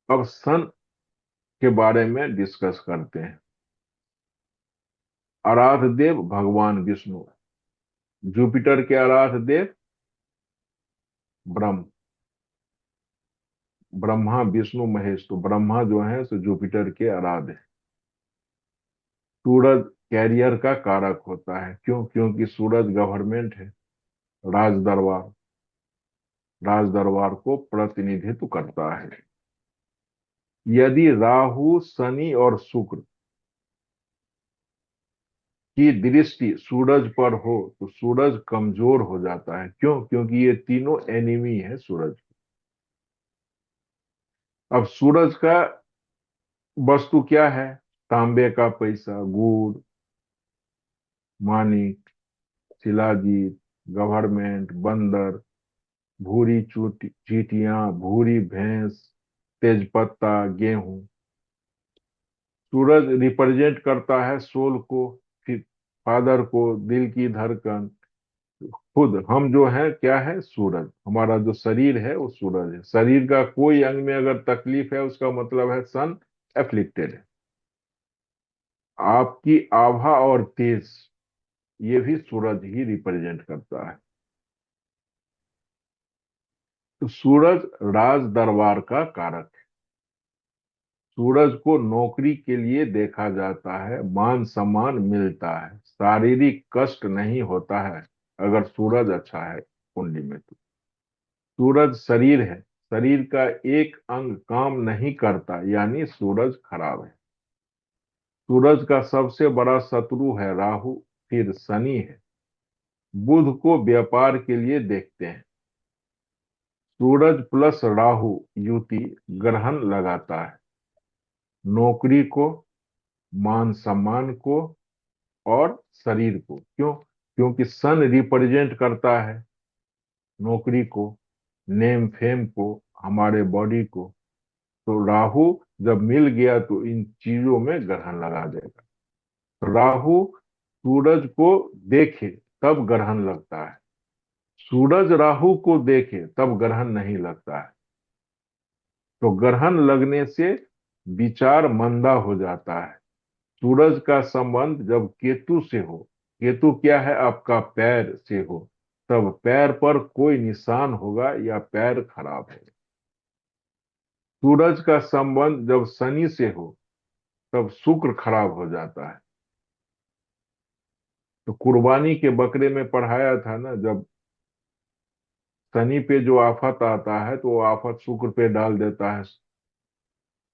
अब सन के बारे में डिस्कस करते हैं। आराध्य देव भगवान विष्णु। जुपिटर के आराध्य देव ब्रह्म। ब्रह्मा विष्णु महेश, तो ब्रह्मा जो है सो जुपिटर के आराध्य है। सूरज कैरियर का कारक होता है। क्यों? क्योंकि सूरज गवर्नमेंट है, राज दरबार। राज दरबार को प्रतिनिधित्व करता है। यदि राहु शनि और शुक्र की दृष्टि सूरज पर हो तो सूरज कमजोर हो जाता है। क्यों? क्योंकि ये तीनों एनिमी है सूरज। अब सूरज का वस्तु क्या है? तांबे का पैसा, गुड़, मानिक, शिलाजीत, गवर्नमेंट, बंदर, भूरी चींटियां, भूरी भैंस, तेजपत्ता, गेहूं। सूरज रिप्रेजेंट करता है सोल को, फिर फादर को, दिल की धड़कन। खुद हम जो है क्या है? सूरज। हमारा जो शरीर है वो सूरज है। शरीर का कोई अंग में अगर तकलीफ है उसका मतलब है सन एफ्लिक्टेड है। आपकी आभा और तेज, ये भी सूरज ही रिप्रेजेंट करता है। तो सूरज राज दरबार का कारक है। सूरज को नौकरी के लिए देखा जाता है, मान सम्मान मिलता है, शारीरिक कष्ट नहीं होता है अगर सूरज अच्छा है कुंडली में तो। सूरज शरीर है, शरीर का एक अंग काम नहीं करता यानी सूरज खराब है। सूरज का सबसे बड़ा शत्रु है राहु, फिर शनि है। बुध को व्यापार के लिए देखते हैं। सूरज प्लस राहु युति ग्रहण लगाता है, नौकरी को, मान सम्मान को और शरीर को। क्यों? क्योंकि सन रिप्रेजेंट करता है नौकरी को, नेम फेम को, हमारे बॉडी को। तो राहु जब मिल गया तो इन चीजों में ग्रहण लगा देगा। तो राहु सूरज को देखे तब ग्रहण लगता है, सूरज राहु को देखे तब ग्रहण नहीं लगता है। तो ग्रहण लगने से विचार मंदा हो जाता है। सूरज का संबंध जब केतु से हो, केतु क्या है? आपका पैर से हो, तब पैर पर कोई निशान होगा या पैर खराब है। सूरज का संबंध जब शनि से हो तब शुक्र खराब हो जाता है। तो कुर्बानी के बकरे में पढ़ाया था ना, जब शनि पे जो आफत आता है तो वो आफत शुक्र पे डाल देता है।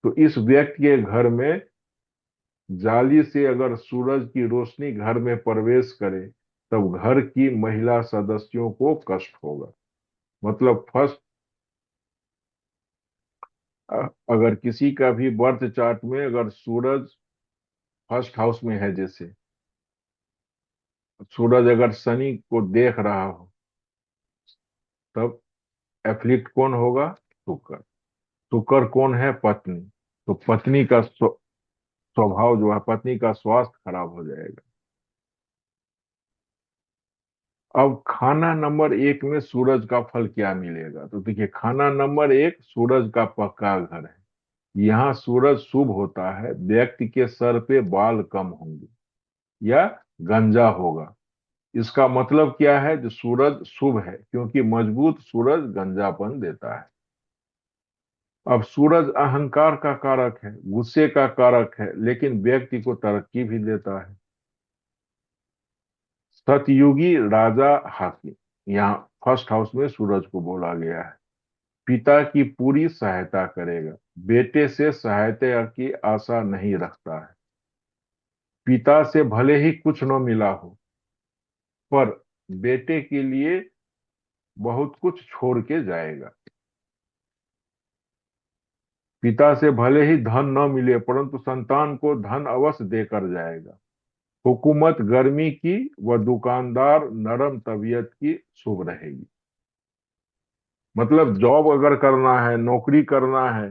तो इस व्यक्ति के घर में जाली से अगर सूरज की रोशनी घर में प्रवेश करे तब घर की महिला सदस्यों को कष्ट होगा। मतलब फर्स्ट, अगर किसी का भी बर्थ चार्ट में अगर सूरज फर्स्ट हाउस में है, जैसे सूरज अगर शनि को देख रहा हो, तब एफ्लिक्ट कौन होगा? शुक्र। शुक्र कौन है? पत्नी। तो पत्नी का स्वभाव जो है, पत्नी का स्वास्थ्य खराब हो जाएगा। अब खाना नंबर एक में सूरज का फल क्या मिलेगा? तो देखिए, खाना नंबर एक सूरज का पक्का घर है। यहाँ सूरज शुभ होता है, व्यक्ति के सर पे बाल कम होंगे या गंजा होगा। इसका मतलब क्या है? जो सूरज शुभ है, क्योंकि मजबूत सूरज गंजापन देता है। अब सूरज अहंकार का कारक है, गुस्से का कारक है, लेकिन व्यक्ति को तरक्की भी देता है। सतयुगी राजा हाकिम, यहाँ फर्स्ट हाउस में सूरज को बोला गया है। पिता की पूरी सहायता करेगा, बेटे से सहायता की आशा नहीं रखता है। पिता से भले ही कुछ न मिला हो, पर बेटे के लिए बहुत कुछ छोड़ के जाएगा। पिता से भले ही धन न मिले परंतु संतान को धन अवश्य देकर जाएगा। हुकूमत गर्मी की व दुकानदार नरम तबीयत की शुभ रहेगी। मतलब जॉब अगर करना है, नौकरी करना है,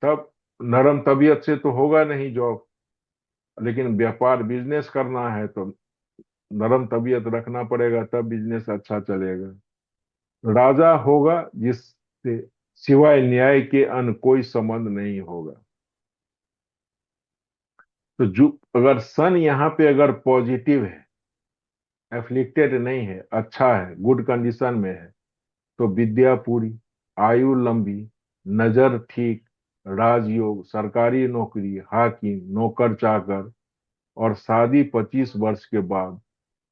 तब नरम तबीयत से तो होगा नहीं जॉब। लेकिन व्यापार बिजनेस करना है तो नरम तबीयत रखना पड़ेगा, तब बिजनेस अच्छा चलेगा। राजा होगा जिससे सिवाय न्याय के अन्य कोई संबंध नहीं होगा। तो जो अगर सन यहाँ पे अगर पॉजिटिव है, एफ्लिक्टेड नहीं है, अच्छा है, गुड कंडीशन में है, तो विद्या पूरी, आयु लंबी, नजर ठीक, राजयोग, सरकारी नौकरी, हाकिम, नौकर चाकर, और शादी 25 वर्ष के बाद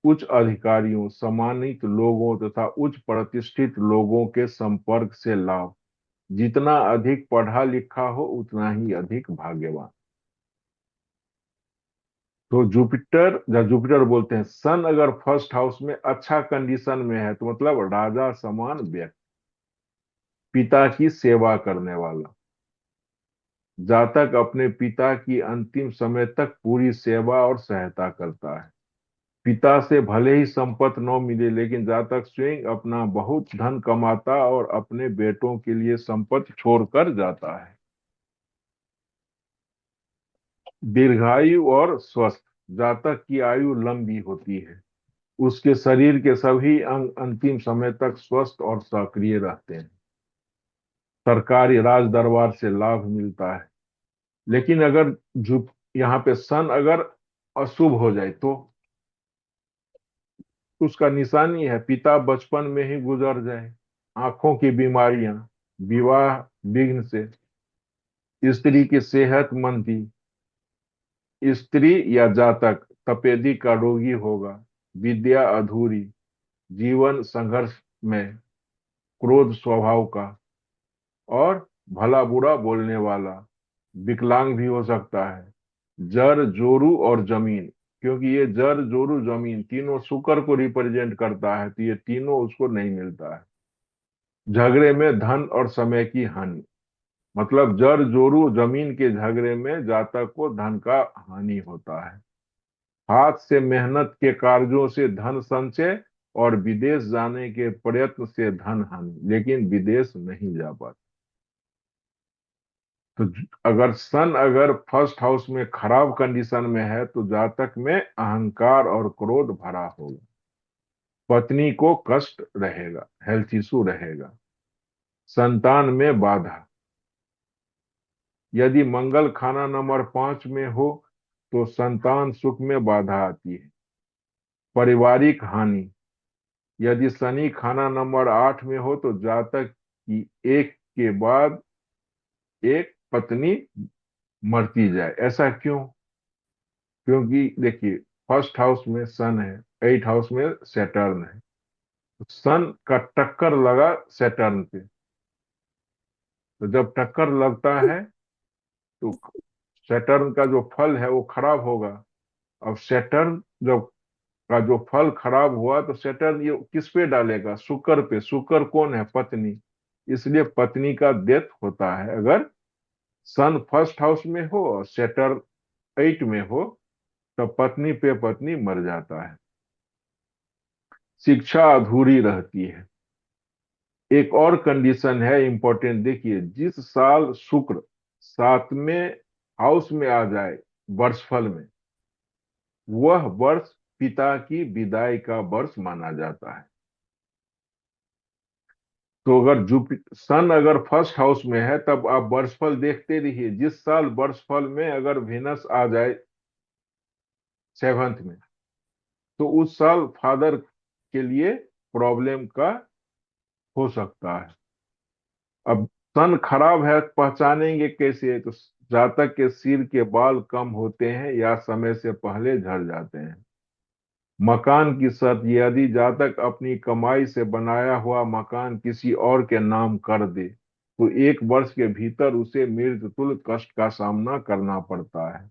उच्च अधिकारियों, सम्मानित लोगों तथा उच्च प्रतिष्ठित लोगों के संपर्क से लाभ। जितना अधिक पढ़ा लिखा हो उतना ही अधिक भाग्यवान। तो जुपिटर, या जुपिटर बोलते हैं, सन अगर फर्स्ट हाउस में अच्छा कंडीशन में है तो मतलब राजा समान व्यक्ति, पिता की सेवा करने वाला, जातक अपने पिता की अंतिम समय तक पूरी सेवा और सहायता करता है। पिता से भले ही संपत्ति न मिले, लेकिन जातक स्वयं अपना बहुत धन कमाता और अपने बेटों के लिए संपत्ति छोड़कर जाता है। दीर्घायु और स्वस्थ, जातक की आयु लंबी होती है, उसके शरीर के सभी अंग अंतिम समय तक स्वस्थ और सक्रिय रहते हैं। सरकारी राज दरबार से लाभ मिलता है। लेकिन अगर जो यहाँ पे सन अगर अशुभ हो जाए तो उसका निशानी है पिता बचपन में ही गुजर जाए, आंखों की बीमारियां, विवाह विघ्न से, स्त्री की सेहत मंदी, स्त्री या जातक तपेदिक का रोगी होगा, विद्या अधूरी, जीवन संघर्ष में, क्रोध स्वभाव का, और भला बुरा बोलने वाला, विकलांग भी हो सकता है। जर जोरू और जमीन, क्योंकि ये जर जोरू जमीन तीनों शुक्र को रिप्रेजेंट करता है, तो ये तीनों उसको नहीं मिलता है। झगड़े में धन और समय की हानि, मतलब जर जोरू जमीन के झगड़े में जातक को धन का हानि होता है। हाथ से मेहनत के कार्यों से धन संचय और विदेश जाने के प्रयत्न से धन हानि, लेकिन विदेश नहीं जा पाते। तो अगर सन अगर फर्स्ट हाउस में खराब कंडीशन में है तो जातक में अहंकार और क्रोध भरा होगा, पत्नी को कष्ट रहेगा, हेल्थ इशू रहेगा, संतान में बाधा। यदि मंगल खाना नंबर 5 में हो तो संतान सुख में बाधा आती है। पारिवारिक हानि, यदि शनि खाना नंबर 8 में हो तो जातक की एक के बाद एक पत्नी मरती जाए। ऐसा क्यों? क्योंकि देखिए, फर्स्ट हाउस में सन है, 8 हाउस में सैटर्न है, तो सन का टक्कर लगा सैटर्न पे, तो जब टक्कर लगता है तो सैटर्न का जो फल है वो खराब होगा। अब सैटर्न जब का जो फल खराब हुआ तो सैटर्न ये किस पे डालेगा? शुक्र पे। शुक्र कौन है? पत्नी। इसलिए पत्नी का डेथ होता है अगर सन फर्स्ट हाउस में हो और सैटर्न 8 में हो, तो पत्नी पे पत्नी मर जाता है। शिक्षा अधूरी रहती है। एक और कंडीशन है इंपॉर्टेंट, देखिए, जिस साल शुक्र 7वें हाउस में आ जाए वर्षफल में, वह वर्ष पिता की विदाई का वर्ष माना जाता है। तो अगर जुपिटर सन अगर फर्स्ट हाउस में है तब आप वर्षफल देखते रहिए, जिस साल वर्षफल में अगर वेनस आ जाए 7th में, तो उस साल फादर के लिए प्रॉब्लम का हो सकता है। अब सन खराब है, पहचानेंगे कैसे? तो जातक के सिर के बाल कम होते हैं या समय से पहले झड़ जाते हैं। मकान की शर्त, यदि जातक अपनी कमाई से बनाया हुआ मकान किसी और के नाम कर दे तो 1 वर्ष के भीतर उसे मृत्यु तुल्य कष्ट का सामना करना पड़ता है।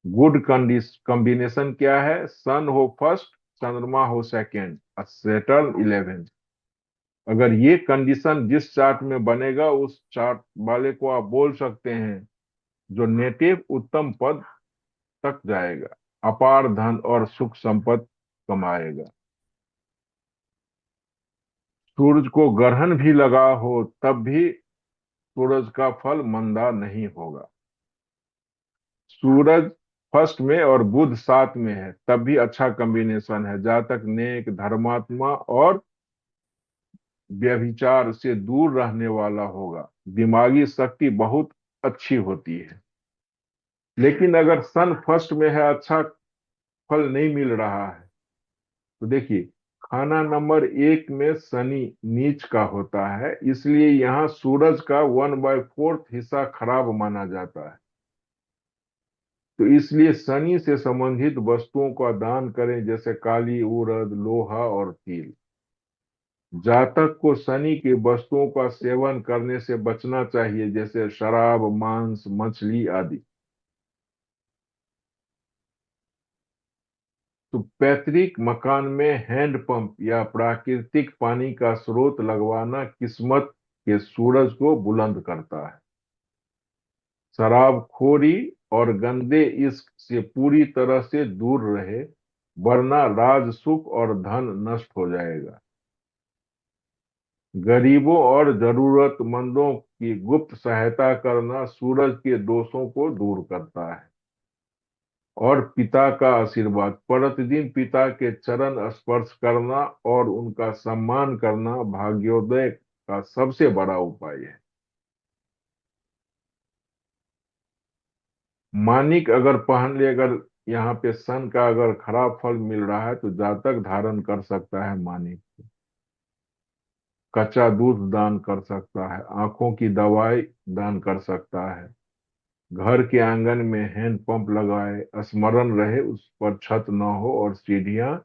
गुड कॉम्बिनेशन क्या है? सन हो फर्स्ट, चंद्रमा हो सेकेंड, सैटर्न 11th। अगर ये कंडीशन जिस चार्ट में बनेगा उस चार्ट वाले को आप बोल सकते हैं जो नेटिव उत्तम पद तक जाएगा, अपार धन और सुख संपत्ति कमाएगा। सूरज को ग्रहण भी लगा हो तब भी सूरज का फल मंदा नहीं होगा। सूरज फर्स्ट में और बुध 7 में है तब भी अच्छा कॉम्बिनेशन है, जातक नेक, धर्मात्मा और व्यभिचार से दूर रहने वाला होगा। दिमागी शक्ति बहुत अच्छी होती है। लेकिन अगर सन फर्स्ट में है, अच्छा फल नहीं मिल रहा है, तो देखिए, खाना नंबर एक में शनि नीच का होता है, इसलिए यहाँ सूरज का 1/4 हिस्सा खराब माना जाता है। तो इसलिए शनि से संबंधित वस्तुओं का दान करें, जैसे काली उड़द, लोहा और तिल। जातक को शनि की वस्तुओं का सेवन करने से बचना चाहिए, जैसे शराब, मांस, मछली आदि। तो पैतृक मकान में हैंडपंप या प्राकृतिक पानी का स्रोत लगवाना किस्मत के सूरज को बुलंद करता है। शराबखोरी और गंदे इश्क से पूरी तरह से दूर रहे, वरना राज सुख और धन नष्ट हो जाएगा। गरीबों और जरूरतमंदों की गुप्त सहायता करना सूरज के दोषों को दूर करता है। और पिता का आशीर्वाद, प्रतिदिन पिता के चरण स्पर्श करना और उनका सम्मान करना भाग्योदय का सबसे बड़ा उपाय है। मानिक अगर पहन ले, अगर यहाँ पे सन का अगर खराब फल मिल रहा है, तो जातक धारण कर सकता है मानिक। कच्चा दूध दान कर सकता है, आंखों की दवाई दान कर सकता है, घर के आंगन में हैंड पंप लगाए, स्मरण रहे उस पर छत न हो और सीढ़ियां